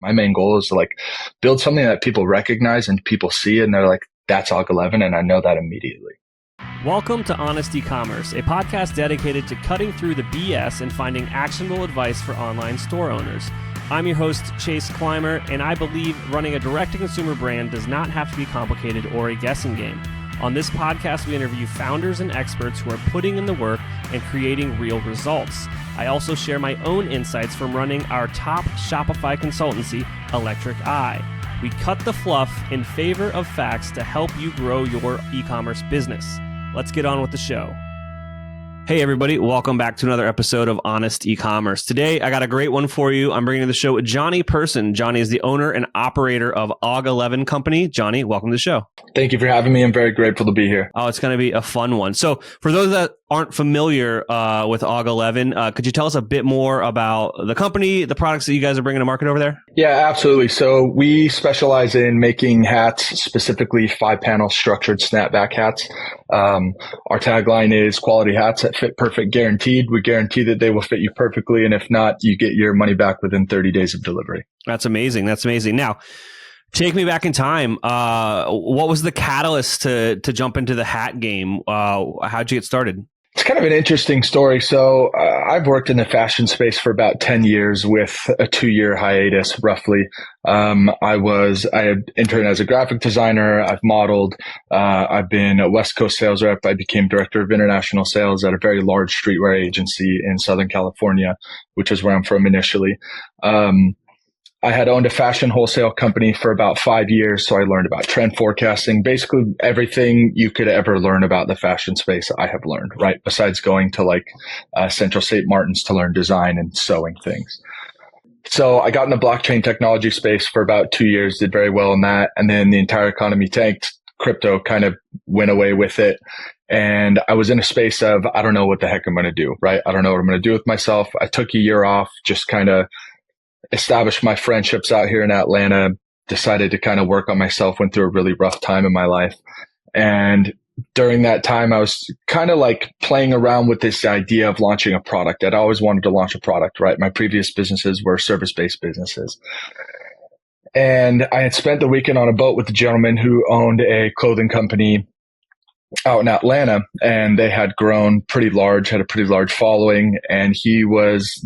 My main goal is to like build something that people recognize and people see and they're like, that's Aug11, and I know that immediately. Welcome to Honest Ecommerce, a podcast dedicated to cutting through the BS and finding actionable advice for online store owners. I'm your host, Chase Clymer, and I believe running a direct-to-consumer brand does not have to be complicated or a guessing game. On this podcast, we interview founders and experts who are putting in the work and creating real results. I also share my own insights from running our top Shopify consultancy, Electric Eye. We cut the fluff in favor of facts to help you grow your e-commerce business. Let's get on with the show. Hey everybody, welcome back to another episode of Honest Ecommerce. Today, I got a great one for you. I'm bringing to the show Johnny Person. Johnny is the owner and operator of Aug11 Company. Johnny, welcome to the show. Thank you for having me. I'm very grateful to be here. Oh, it's going to be a fun one. So for those that aren't familiar with Aug11, could you tell us a bit more about the company, the products that you guys are bringing to market over there? Yeah, absolutely. So we specialize in making hats, specifically 5-panel structured snapback hats. Our tagline is quality hats that fit perfect guaranteed. We guarantee that they will fit you perfectly. And if not, you get your money back within 30 days of delivery. That's amazing. That's amazing. Now, take me back in time. What was the catalyst to jump into the hat game? How'd you get started? It's kind of an interesting story. So I've worked in the fashion space for about 10 years with a 2-year hiatus, roughly. I had interned as a graphic designer. I've modeled. I've been a West Coast sales rep. I became director of international sales at a very large streetwear agency in Southern California, which is where I'm from initially. I had owned a fashion wholesale company for about 5 years. So I learned about trend forecasting, basically everything you could ever learn about the fashion space I have learned, right? Besides going to like Central St. Martin's to learn design and sewing things. So I got in the blockchain technology space for about 2 years, did very well in that. And then the entire economy tanked. Crypto kind of went away with it. And I was in a space of, I don't know what the heck I'm going to do, right? I don't know what I'm going to do with myself. I took a year off, just kind of established my friendships out here in Atlanta, decided to kind of work on myself, went through a really rough time in my life. And during that time, I was kind of like playing around with this idea of launching a product. I'd always wanted to launch a product, right? My previous businesses were service-based businesses. And I had spent the weekend on a boat with a gentleman who owned a clothing company out in Atlanta, and they had grown pretty large, had a pretty large following. And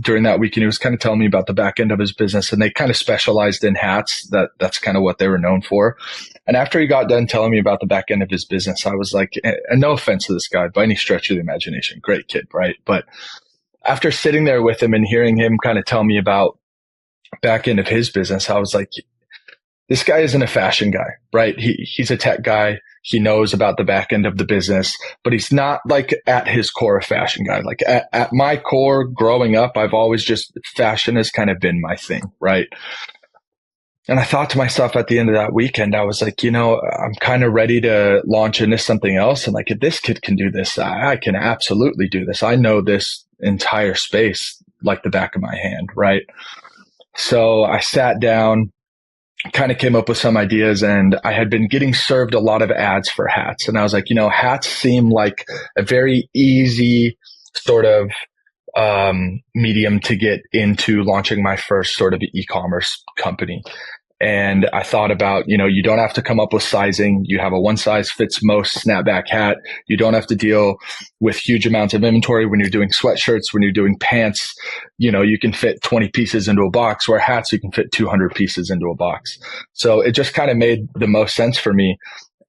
during that weekend, he was kind of telling me about the back end of his business, and they kind of specialized in hats. That's kind of what they were known for. And after he got done telling me about the back end of his business, I was like, and no offense to this guy by any stretch of the imagination, great kid, right? But after sitting there with him and hearing him kind of tell me about back end of his business, I was like, this guy isn't a fashion guy, right? He's a tech guy. He knows about the back end of the business, but he's not like at his core a fashion guy. Like at my core growing up, I've always fashion has kind of been my thing, right? And I thought to myself at the end of that weekend, I was like, I'm kind of ready to launch into something else. And like, if this kid can do this, I can absolutely do this. I know this entire space like the back of my hand, right? So I sat down, kind of came up with some ideas, and I had been getting served a lot of ads for hats. And I was like, hats seem like a very easy sort of medium to get into launching my first sort of e-commerce company. And I thought about, you don't have to come up with sizing. You have a one size fits most snapback hat. You don't have to deal with huge amounts of inventory when you're doing sweatshirts, when you're doing pants. You can fit 20 pieces into a box, where hats, you can fit 200 pieces into a box. So it just kind of made the most sense for me.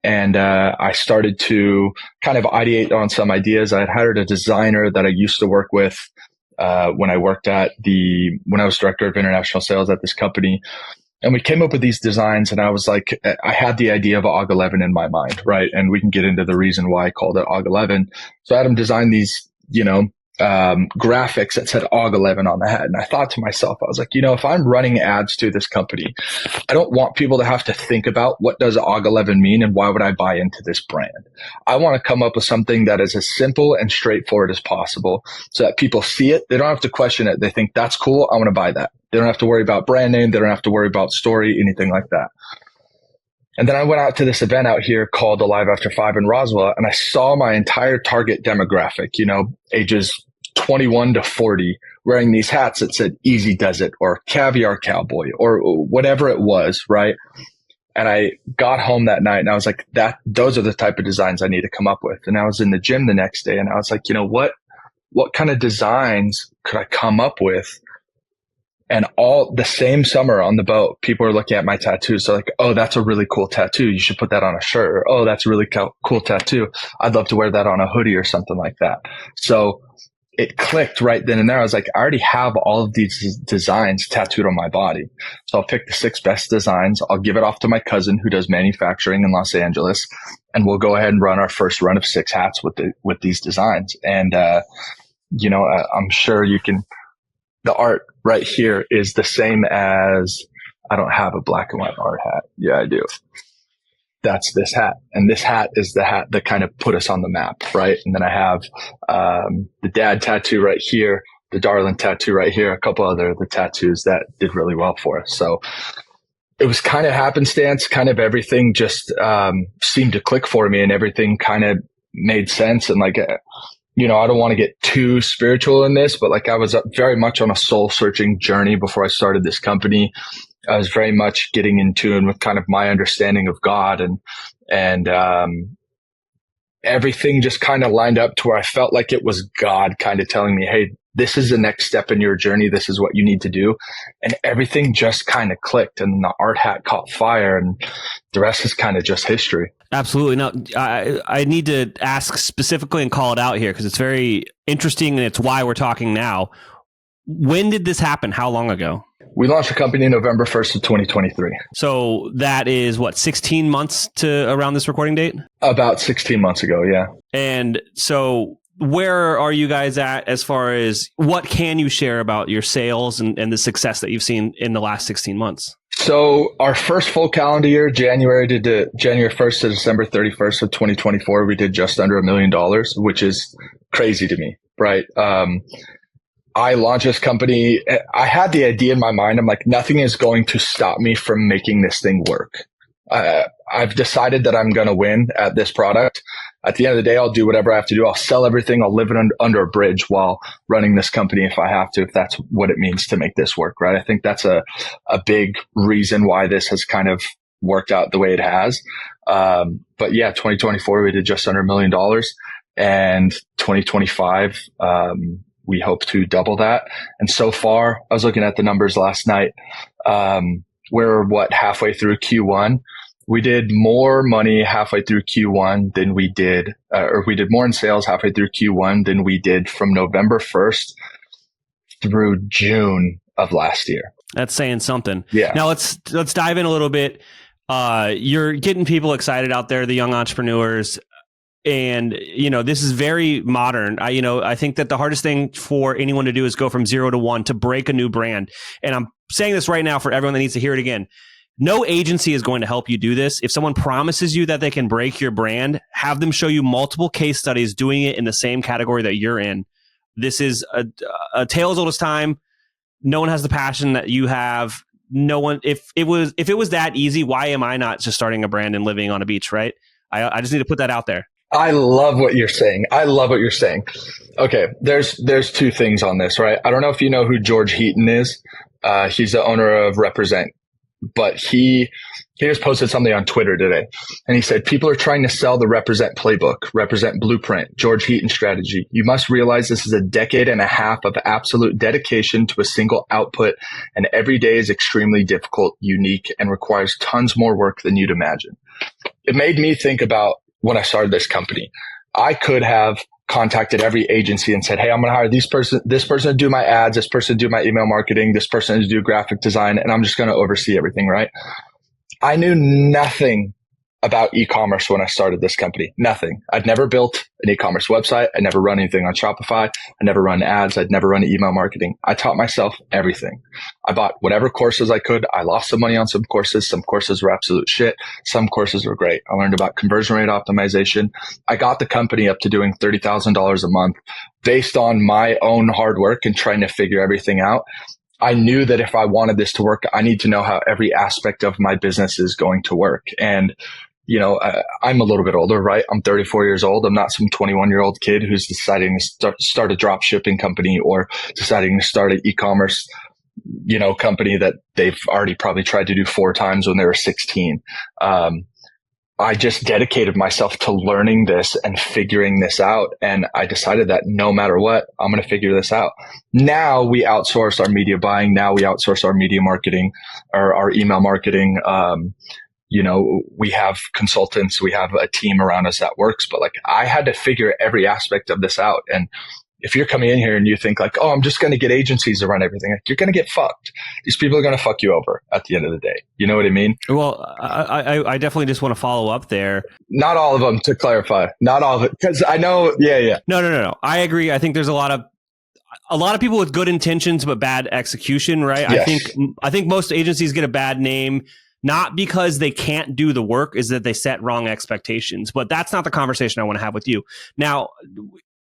And I started to kind of ideate on some ideas. I had hired a designer that I used to work with when I was director of international sales at this company. And we came up with these designs, and I was like, I had the idea of Aug11 in my mind, right? And we can get into the reason why I called it Aug11. So I had him design these, graphics that said Aug11 on the hat. And I thought to myself, I was like, if I'm running ads to this company, I don't want people to have to think about what does Aug11 mean and why would I buy into this brand. I want to come up with something that is as simple and straightforward as possible so that people see it. They don't have to question it. They think that's cool. I want to buy that. They don't have to worry about brand name. They don't have to worry about story, anything like that. And then I went out to this event out here called Alive After 5 in Roswell, and I saw my entire target demographic, ages 21 to 40 wearing these hats that said Easy Does It or Caviar Cowboy or whatever it was, right? And I got home that night and I was like, those are the type of designs I need to come up with. And I was in the gym the next day and I was like, what kind of designs could I come up with? And all the same summer on the boat, people are looking at my tattoos. So like, oh, that's a really cool tattoo. You should put that on a shirt. Or, oh, that's a really cool tattoo. I'd love to wear that on a hoodie or something like that. So it clicked right then and there. I was like, I already have all of these designs tattooed on my body. So I'll pick the 6 best designs. I'll give it off to my cousin who does manufacturing in Los Angeles. And we'll go ahead and run our first run of 6 hats with these designs. And, I'm sure you can, the art right here is the same as, I don't have a black and white art hat. Yeah, I do. That's this hat. And this hat is the hat that kind of put us on the map, right? And then I have the dad tattoo right here, the darling tattoo right here, a couple other the tattoos that did really well for us. So it was kind of happenstance, kind of everything just seemed to click for me and everything kind of made sense. And like, I don't want to get too spiritual in this, but like I was very much on a soul searching journey before I started this company. I was very much getting in tune with kind of my understanding of God and everything just kind of lined up to where I felt like it was God kind of telling me, hey, this is the next step in your journey. This is what you need to do. And everything just kind of clicked and the art hat caught fire and the rest is kind of just history. Absolutely. Now, I need to ask specifically and call it out here because it's very interesting and it's why we're talking now. When did this happen? How long ago? We launched the company November 1st of 2023. So that is 16 months to around this recording date? About 16 months ago, yeah. And so where are you guys at as far as what can you share about your sales and the success that you've seen in the last 16 months? So our first full calendar year, January 1st to December 31st of 2024, we did just under $1 million, which is crazy to me, right? I launched this company. I had the idea in my mind. I'm like, nothing is going to stop me from making this thing work. I've decided that I'm going to win at this product. At the end of the day, I'll do whatever I have to do. I'll sell everything. I'll live under a bridge while running this company if I have to, if that's what it means to make this work, right? I think that's a big reason why this has kind of worked out the way it has. But yeah, 2024, we did just under $1 million, and 2025, we hope to double that. And so far, I was looking at the numbers last night. We're halfway through Q1. We did more money halfway through Q1 than we did, or we did more in sales halfway through Q1 than we did from November 1st through June of last year. That's saying something. Yeah. Now let's dive in a little bit. You're getting people excited out there, the young entrepreneurs. And, this is very modern. I think that the hardest thing for anyone to do is go from 0 to 1 to break a new brand. And I'm saying this right now for everyone that needs to hear it again. No agency is going to help you do this. If someone promises you that they can break your brand, have them show you multiple case studies doing it in the same category that you're in. This is a tale as old as time. No one has the passion that you have. No one, if it was that easy, why am I not just starting a brand and living on a beach, right? I just need to put that out there. I love what you're saying. Okay. There's 2 things on this, right? I don't know if you know who George Heaton is. He's the owner of Represent, but he just posted something on Twitter today and he said, people are trying to sell the Represent playbook, Represent blueprint, George Heaton strategy. You must realize this is a decade and a half of absolute dedication to a single output, and every day is extremely difficult, unique, and requires tons more work than you'd imagine. It made me think about when I started this company. I could have contacted every agency and said, hey, I'm going to hire this person to do my ads, this person to do my email marketing, this person to do graphic design, and I'm just going to oversee everything, right? I knew nothing about e-commerce when I started this company. Nothing. I'd never built an e-commerce website. I'd never run anything on Shopify. I'd never run ads. I'd never run email marketing. I taught myself everything. I bought whatever courses I could. I lost some money on some courses. Some courses were absolute shit. Some courses were great. I learned about conversion rate optimization. I got the company up to doing $30,000 a month based on my own hard work and trying to figure everything out. I knew that if I wanted this to work, I need to know how every aspect of my business is going to work. And I'm a little bit older, right? I'm 34 years old. I'm not some 21-year-old kid who's deciding to start a drop shipping company or deciding to start an e-commerce, company that they've already probably tried to do 4 times when they were 16. I just dedicated myself to learning this and figuring this out. And I decided that no matter what, I'm going to figure this out. Now we outsource our media buying. Now we outsource our media marketing or our email marketing. We have consultants, we have a team around us that works, but like I had to figure every aspect of this out. And if you're coming in here and you think like, oh, I'm just going to get agencies to run everything, like, you're going to get fucked. These people are going to fuck you over at the end of the day. You know what I mean? Well, I definitely just want to follow up there. Not all of them, to clarify. Not all of it. Because I know, yeah. No. I agree. I think there's a lot of people with good intentions, but bad execution, right? Yes. I think most agencies get a bad name, not because they can't do the work, is that they set wrong expectations. But that's not the conversation I want to have with you. Now,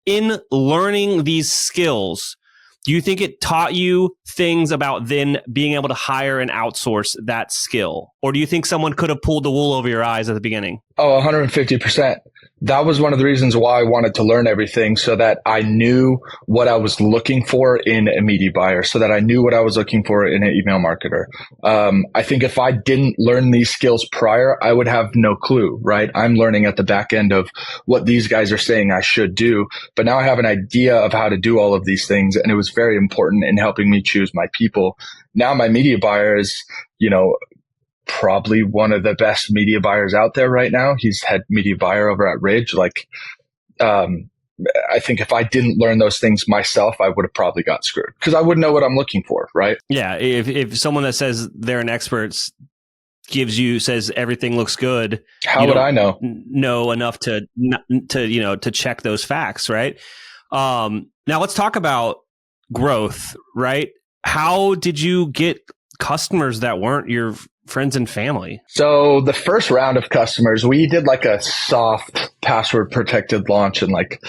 in learning these skills, do you think it taught you things about then being able to hire and outsource that skill? Or do you think someone could have pulled the wool over your eyes at the beginning? Oh, 150%. That was one of the reasons why I wanted to learn everything, so that I knew what I was looking for in a media buyer, so that I knew what I was looking for in an email marketer. I think if I didn't learn these skills prior, I would have no clue, right? I'm learning at the back end of what these guys are saying I should do, but now I have an idea of how to do all of these things, and it was very important in helping me choose my people. Now my media buyer is, probably one of the best media buyers out there right now. He's head media buyer over at Ridge. I think if I didn't learn those things myself, I would have probably got screwed because I wouldn't know what I'm looking for, right? Yeah. If someone that says they're an expert says everything looks good, how would I know enough to check those facts, right? Now let's talk about growth, right? How did you get customers that weren't your friends and family? So the first round of customers, we did like a soft password protected launch in like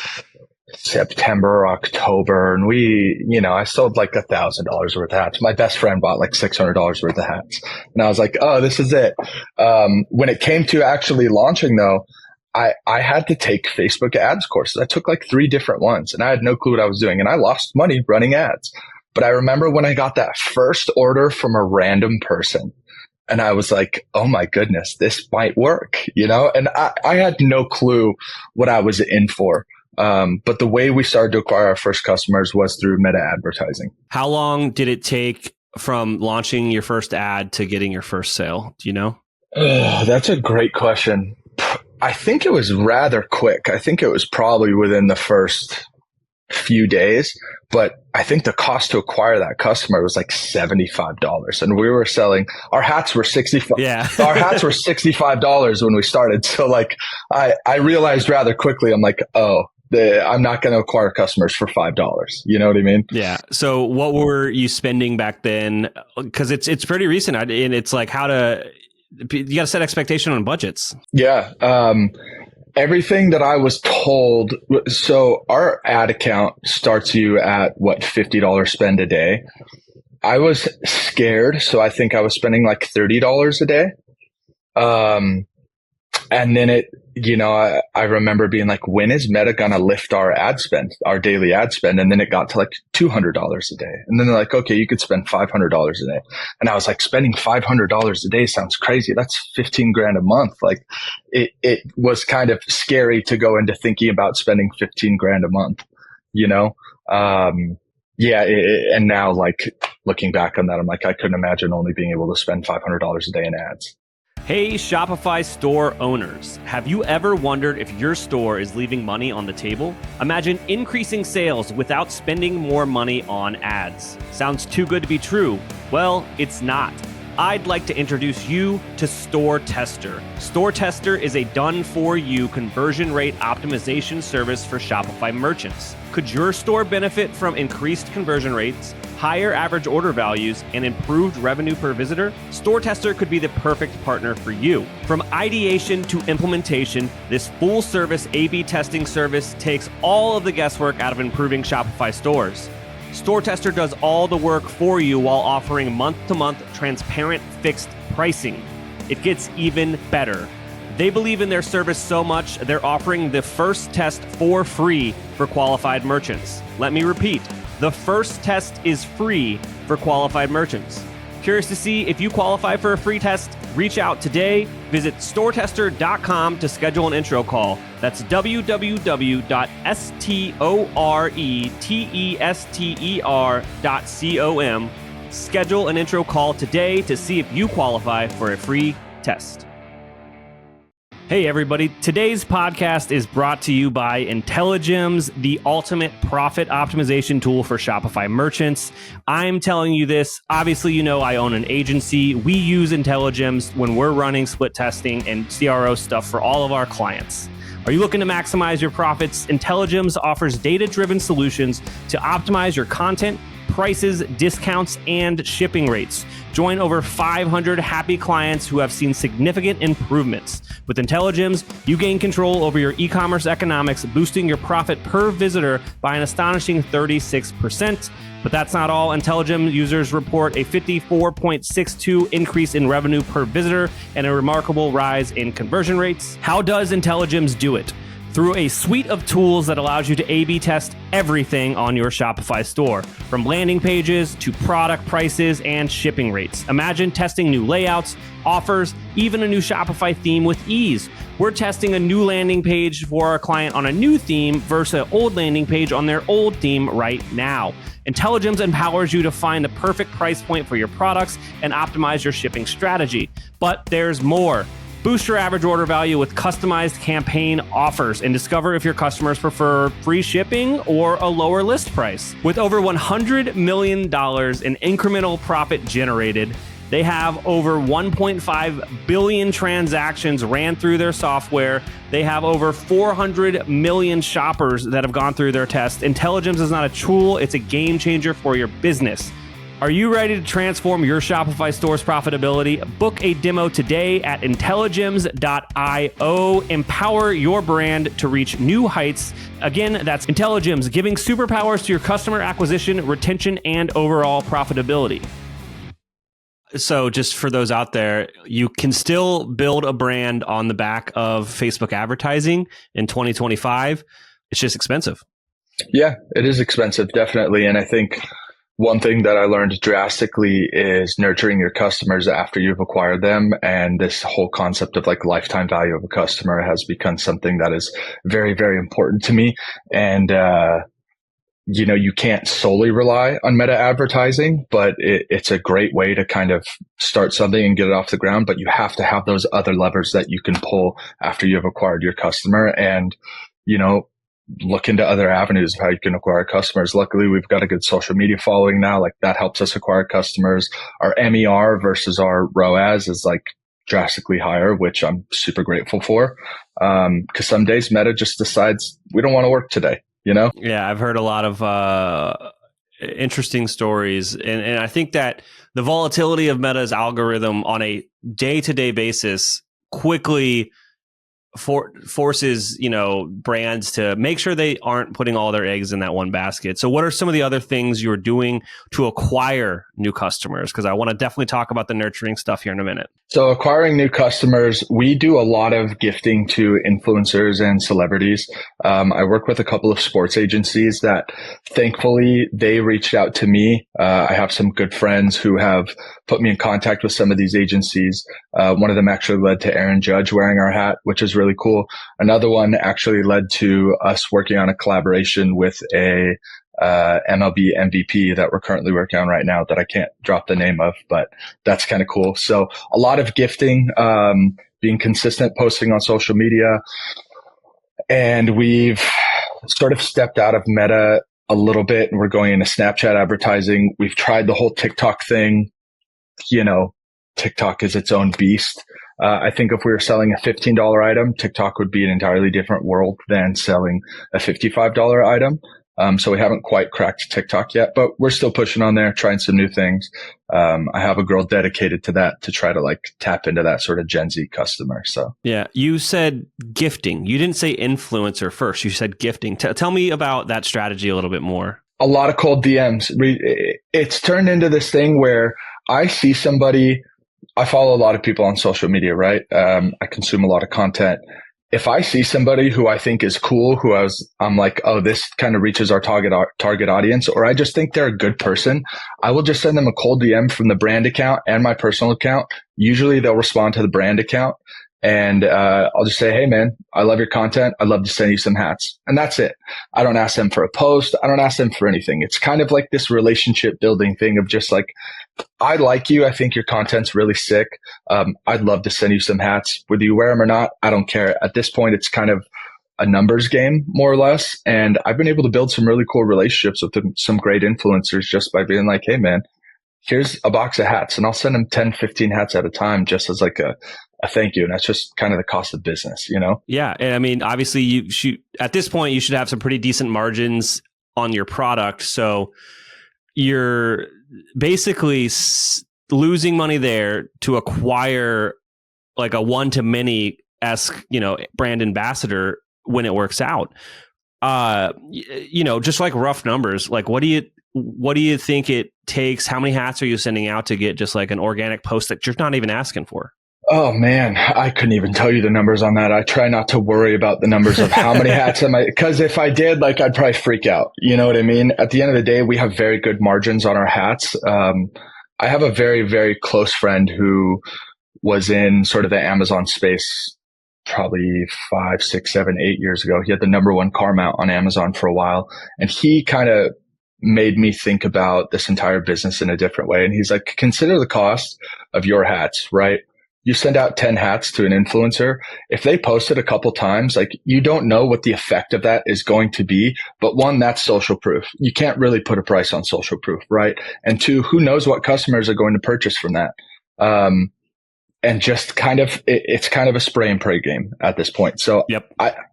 September or October. And I sold like $1,000 worth of hats. My best friend bought like $600 worth of hats. And I was like, oh, this is it. When it came to actually launching though, I had to take Facebook ads courses. I took like 3 different ones and I had no clue what I was doing. And I lost money running ads. But I remember when I got that first order from a random person, and I was like, oh my goodness, this might work, and I had no clue what I was in for. But the way we started to acquire our first customers was through meta advertising. How long did it take from launching your first ad to getting your first sale? Do you know? That's a great question. I think it was rather quick. I think it was probably within the first few days, but I think the cost to acquire that customer was like $75, and we were selling our hats were $65. Yeah. Our hats were $65 when we started. So like I realized rather quickly, I'm like, I'm not going to acquire customers for $5. You know what I mean? Yeah. So what were you spending back then? Because it's pretty recent, and it's like you got to set expectation on budgets. Yeah. Everything that I was told, so our ad account starts you at $50 spend a day. I was scared, so I think I was spending like $30 a day. And then I remember being like, when is Meta gonna lift our ad spend, our daily ad spend? And then it got to like $200 a day. And then they're like, okay, you could spend $500 a day. And I was like, spending $500 a day sounds crazy. That's $15,000 a month. Like it was kind of scary to go into thinking about spending $15,000 a month, and now like looking back on that, I'm like, I couldn't imagine only being able to spend $500 a day in ads. Hey, Shopify store owners. Have you ever wondered if your store is leaving money on the table? Imagine increasing sales without spending more money on ads. Sounds too good to be true. Well, it's not. I'd like to introduce you to StoreTester. StoreTester is a done-for-you conversion rate optimization service for Shopify merchants. Could your store benefit from increased conversion rates, higher average order values, and improved revenue per visitor? StoreTester could be the perfect partner for you. From ideation to implementation, this full-service A/B testing service takes all of the guesswork out of improving Shopify stores. StoreTester does all the work for you while offering month-to-month transparent fixed pricing. It gets even better. They believe in their service so much, they're offering the first test for free for qualified merchants. Let me repeat, the first test is free for qualified merchants. Curious to see if you qualify for a free test? Reach out today. Visit StoreTester.com to schedule an intro call. That's www.StoreTester.com. Schedule an intro call today to see if you qualify for a free test. Hey everybody, today's podcast is brought to you by Intelligems, the ultimate profit optimization tool for Shopify merchants. I'm telling you this, obviously you know I own an agency. We use Intelligems when we're running split testing and CRO stuff for all of our clients. Are you looking to maximize your profits? Intelligems offers data-driven solutions to optimize your content, prices, discounts, and shipping rates. Join over 500 happy clients who have seen significant improvements. With Intelligems, you gain control over your e-commerce economics, boosting your profit per visitor by an astonishing 36%. But that's not all. Intelligems users report a 54.62% increase in revenue per visitor and a remarkable rise in conversion rates. How does Intelligems do it? Through a suite of tools that allows you to A/B test everything on your Shopify store, from landing pages to product prices and shipping rates. Imagine testing new layouts, offers, even a new Shopify theme with ease. We're testing a new landing page for our client on a new theme versus an old landing page on their old theme right now. Intelligems empowers you to find the perfect price point for your products and optimize your shipping strategy. But there's more. Boost your average order value with customized campaign offers and discover if your customers prefer free shipping or a lower list price. With over $100 million in incremental profit generated, they have over 1.5 billion transactions ran through their software. They have over 400 million shoppers that have gone through their test. Intelligems is not a tool, it's a game changer for your business. Are you ready to transform your Shopify store's profitability? Book a demo today at Intelligems.io. Empower your brand to reach new heights. Again, that's Intelligems, giving superpowers to your customer acquisition, retention, and overall profitability. So just for those out there, you can still build a brand on the back of Facebook advertising in 2025. It's just expensive. Yeah, it is expensive, definitely. And I think one thing that I learned drastically is nurturing your customers after you've acquired them. And this whole concept of like lifetime value of a customer has become something that is very, very important to me. And, you can't solely rely on meta advertising, but it's a great way to kind of start something and get it off the ground. But you have to have those other levers that you can pull after you've acquired your customer and, look into other avenues of how you can acquire customers. Luckily, we've got a good social media following now. Like that helps us acquire customers. Our MER versus our ROAS is like drastically higher, which I'm super grateful for. Cause some days Meta just decides we don't want to work today, Yeah. I've heard a lot of, interesting stories. And I think that the volatility of Meta's algorithm on a day-to-day basis quickly forces brands to make sure they aren't putting all their eggs in that one basket. So what are some of the other things you're doing to acquire new customers? Because I want to definitely talk about the nurturing stuff here in a minute. So acquiring new customers, we do a lot of gifting to influencers and celebrities. I work with a couple of sports agencies that thankfully they reached out to me. I have some good friends who have put me in contact with some of these agencies. One of them actually led to Aaron Judge wearing our hat, which is really cool. Another one actually led to us working on a collaboration with a MLB MVP that we're currently working on right now that I can't drop the name of, but that's kind of cool. So a lot of gifting, being consistent, posting on social media. And we've sort of stepped out of Meta a little bit and we're going into Snapchat advertising. We've tried the whole TikTok thing. TikTok is its own beast. I think if we were selling a $15 item, TikTok would be an entirely different world than selling a $55 item. So we haven't quite cracked TikTok yet, but we're still pushing on there, trying some new things. I have a girl dedicated to that to try to tap into that sort of Gen Z customer. So yeah, you said gifting. You didn't say influencer first. You said gifting. Tell me about that strategy a little bit more. A lot of cold DMs. It's turned into this thing where I see somebody, I follow a lot of people on social media, right? I consume a lot of content. If I see somebody who I think is cool, I'm like, oh, this kind of reaches our target audience, or I just think they're a good person, I will just send them a cold DM from the brand account and my personal account. Usually they'll respond to the brand account, and I'll just say, hey man, I love your content. I'd love to send you some hats. And that's it. I don't ask them for a post. I don't ask them for anything. It's kind of like this relationship building thing of just like, I like you. I think your content's really sick. I'd love to send you some hats. Whether you wear them or not, I don't care. At this point, it's kind of a numbers game, more or less. And I've been able to build some really cool relationships with some great influencers just by being like, hey, man, here's a box of hats. And I'll send them 10, 15 hats at a time just as like a thank you. And that's just kind of the cost of business, you know? Yeah. And I mean, obviously, at this point, you should have some pretty decent margins on your product. So you're basically losing money there to acquire like a one-to-many-esque, brand ambassador when it works out. Just like rough numbers, like what do you think it takes? How many hats are you sending out to get just like an organic post that you're not even asking for? Oh man, I couldn't even tell you the numbers on that. I try not to worry about the numbers of how many hats because if I did, like, I'd probably freak out. You know what I mean? At the end of the day, we have very good margins on our hats. I have a very, very close friend who was in sort of the Amazon space probably 5, 6, 7, 8 years ago. He had the #1 car mount on Amazon for a while, and he kind of made me think about this entire business in a different way. And he's like, consider the cost of your hats, right? You send out 10 hats to an influencer. If they post it a couple times, like, you don't know what the effect of that is going to be. But one, that's social proof. You can't really put a price on social proof, right? And two, who knows what customers are going to purchase from that? And just kind of, it's kind of a spray and pray game at this point. So yep.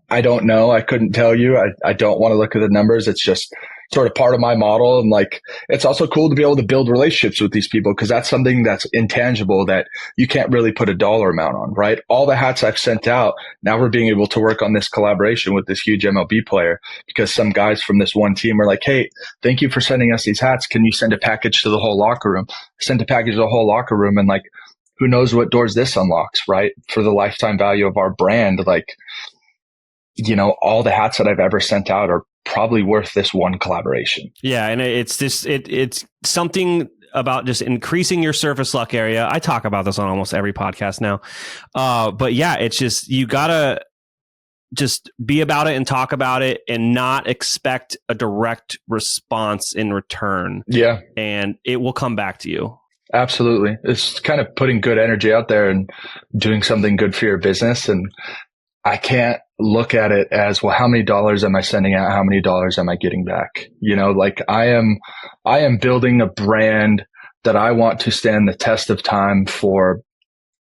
I don't know. I couldn't tell you. I don't want to look at the numbers. It's just sort of part of my model. And like, it's also cool to be able to build relationships with these people, because that's something that's intangible that you can't really put a dollar amount on, right? All the hats I've sent out, now we're being able to work on this collaboration with this huge MLB player, because some guys from this one team are like, hey, thank you for sending us these hats. Can you send a package to the whole locker room? Send a package to the whole locker room. And like, who knows what doors this unlocks, right? For the lifetime value of our brand, like, all the hats that I've ever sent out are probably worth this one collaboration. Yeah. And it's something about just increasing your surface luck area. I talk about this on almost every podcast now. But yeah, it's just, you gotta just be about it and talk about it and not expect a direct response in return. Yeah. And it will come back to you. Absolutely. It's kind of putting good energy out there and doing something good for your business. And I can't look at it as, well, how many dollars am I sending out? How many dollars am I getting back? Like, I am building a brand that I want to stand the test of time for,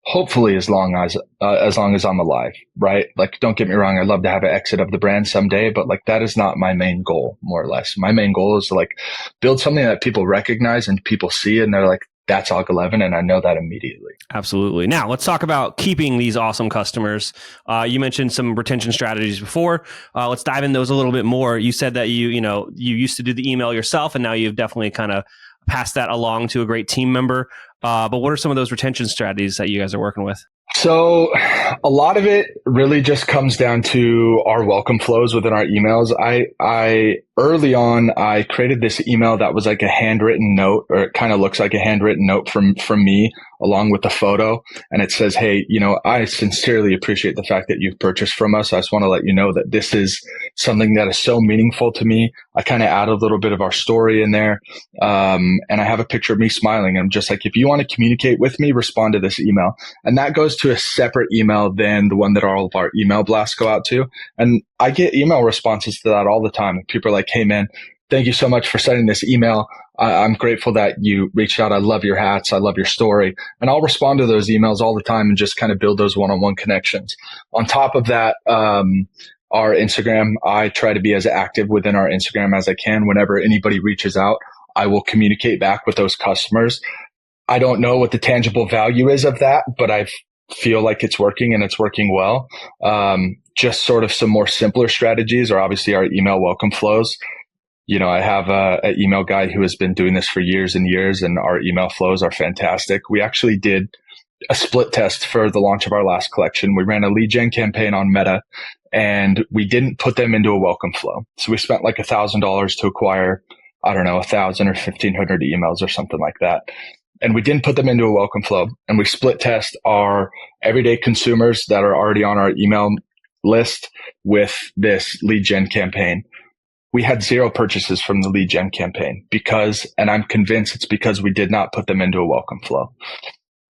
hopefully as long as I'm alive, right? Like, don't get me wrong. I'd love to have an exit of the brand someday, but like, that is not my main goal, more or less. My main goal is to like build something that people recognize and people see, and they're like, that's Aug11, and I know that immediately. Absolutely. Now, let's talk about keeping these awesome customers. You mentioned some retention strategies before. Let's dive in those a little bit more. You said that you used to do the email yourself, and now you've definitely kind of passed that along to a great team member. But what are some of those retention strategies that you guys are working with? So a lot of it really just comes down to our welcome flows within our emails. I early on, I created this email that was like a handwritten note, or it kind of looks like a handwritten note from me, along with the photo. And it says, hey, I sincerely appreciate the fact that you've purchased from us. I just want to let you know that this is something that is so meaningful to me. I kind of add a little bit of our story in there. And I have a picture of me smiling. I'm just like, if you want to communicate with me, respond to this email. And that goes to a separate email than the one that all of our email blasts go out to. And I get email responses to that all the time. People are like, hey man, thank you so much for sending this email. I'm grateful that you reached out. I love your hats. I love your story. And I'll respond to those emails all the time and just kind of build those one-on-one connections. On top of that, our Instagram, I try to be as active within our Instagram as I can. Whenever anybody reaches out, I will communicate back with those customers. I don't know what the tangible value is of that, but I feel like it's working, and it's working well. Just sort of some more simpler strategies are obviously our email welcome flows. I have an email guy who has been doing this for years and years, and our email flows are fantastic. We actually did a split test for the launch of our last collection. We ran a lead gen campaign on Meta, and we didn't put them into a welcome flow. So we spent like $1,000 to acquire, I don't know, 1,000 or 1,500 emails or something like that. And we didn't put them into a welcome flow. And we split test our everyday consumers that are already on our email list with this lead gen campaign. We had 0 purchases from the lead gen campaign because, and I'm convinced it's because we did not put them into a welcome flow.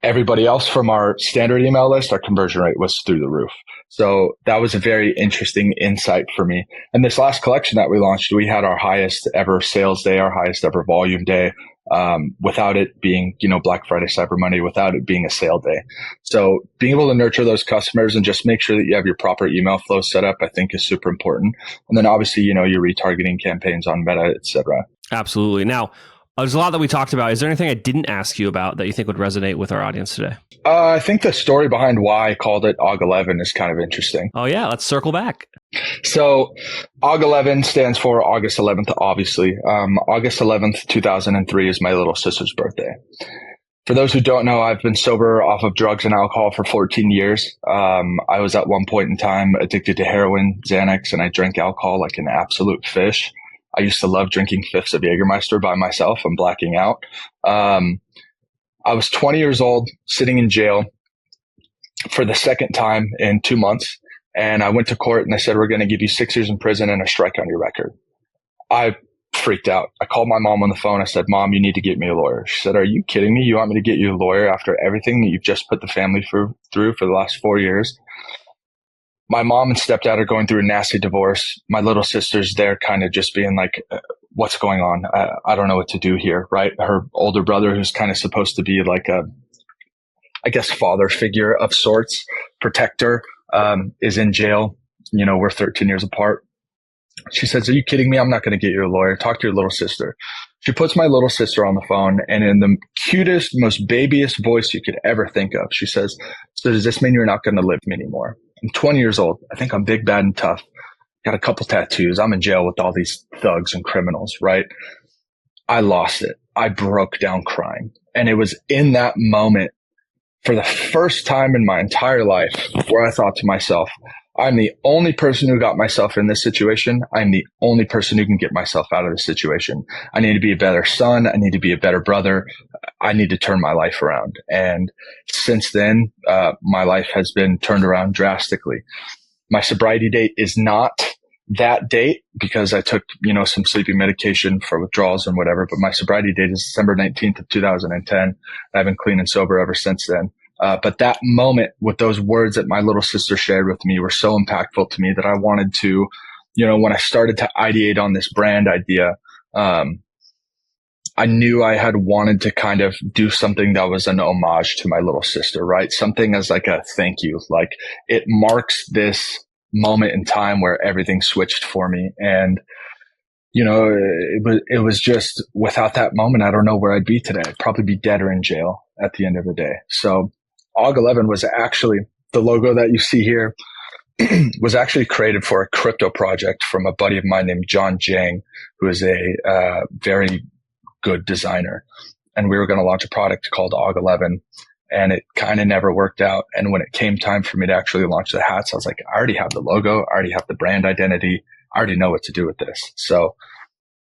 Everybody else from our standard email list, our conversion rate was through the roof. So that was a very interesting insight for me. And this last collection that we launched, we had our highest ever sales day, our highest ever volume day, without it being, Black Friday, Cyber Monday, without it being a sale day. So being able to nurture those customers and just make sure that you have your proper email flow set up, I think is super important. And then obviously, your retargeting campaigns on Meta, et cetera. Absolutely. Now, there's a lot that we talked about. Is there anything I didn't ask you about that you think would resonate with our audience today? I think the story behind why I called it Aug11 is kind of interesting. Oh, yeah. Let's circle back. So Aug11 stands for August 11th, obviously. August 11th, 2003 is my little sister's birthday. For those who don't know, I've been sober off of drugs and alcohol for 14 years. I was at one point in time addicted to heroin, Xanax, and I drank alcohol like an absolute fish. I used to love drinking fifths of Jägermeister by myself and blacking out. I was 20 years old, sitting in jail for the second time in 2 months. And I went to court and they said, we're going to give you 6 years in prison and a strike on your record. I freaked out. I called my mom on the phone. I said, Mom, you need to get me a lawyer. She said, are you kidding me? You want me to get you a lawyer after everything that you've just put the family through for the last 4 years? My mom and stepdad are going through a nasty divorce. My little sister's there kind of just being like, what's going on? I don't know what to do here, right? Her older brother, who's kind of supposed to be like a, I guess, father figure of sorts, protector, is in jail. We're 13 years apart. She says, are you kidding me? I'm not going to get you a lawyer. Talk to your little sister. She puts my little sister on the phone, and in the cutest, most babyest voice you could ever think of, she says, so does this mean you're not going to live with me anymore? I'm 20 years old. I think I'm big, bad, and tough. Got a couple tattoos. I'm in jail with all these thugs and criminals, right? I lost it. I broke down crying. And it was in that moment, for the first time in my entire life, where I thought to myself, I'm the only person who got myself in this situation. I'm the only person who can get myself out of this situation. I need to be a better son. I need to be a better brother. I need to turn my life around. And since then, my life has been turned around drastically. My sobriety date is not that date because I took, some sleeping medication for withdrawals and whatever, but my sobriety date is December 19th of 2010. I've been clean and sober ever since then. But that moment with those words that my little sister shared with me were so impactful to me that I wanted to, when I started to ideate on this brand idea, I knew I had wanted to kind of do something that was an homage to my little sister, right? Something as like a thank you, like it marks this moment in time where everything switched for me. And, it was just without that moment, I don't know where I'd be today. I'd probably be dead or in jail at the end of the day. So Aug11 was actually the logo that you see here was actually created for a crypto project from a buddy of mine named John Jang, who is a very good designer. And we were going to launch a product called Aug11, and it kind of never worked out. And when it came time for me to actually launch the hats, I was like, I already have the logo. I already have the brand identity. I already know what to do with this. So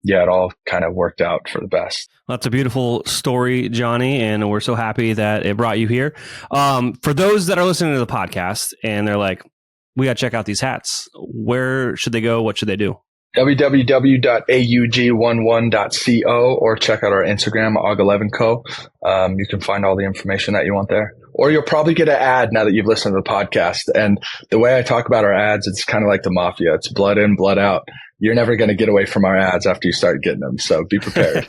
yeah, it all kind of worked out for the best. Well, that's a beautiful story, Johnny, and we're so happy that it brought you here. For those that are listening to the podcast and they're like, we got to check out these hats, where should they go? What should they do? www.aug11.co or check out our Instagram, Aug11 Co. You can find all the information that you want there. Or you'll probably get an ad now that you've listened to the podcast. And the way I talk about our ads, it's kind of like the mafia. It's blood in, blood out. You're never going to get away from our ads after you start getting them. So be prepared.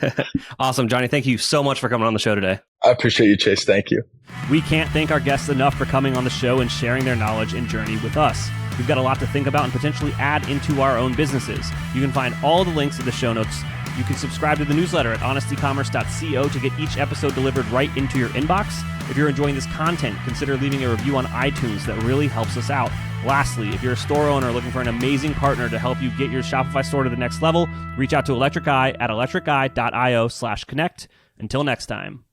Awesome. Johnny, thank you so much for coming on the show today. I appreciate you, Chase. Thank you. We can't thank our guests enough for coming on the show and sharing their knowledge and journey with us. We've got a lot to think about and potentially add into our own businesses. You can find all the links in the show notes. You can subscribe to the newsletter at honestycommerce.co to get each episode delivered right into your inbox. If you're enjoying this content, consider leaving a review on iTunes. That really helps us out. Lastly, if you're a store owner looking for an amazing partner to help you get your Shopify store to the next level, reach out to Electric Eye at electriceye.io/connect. Until next time.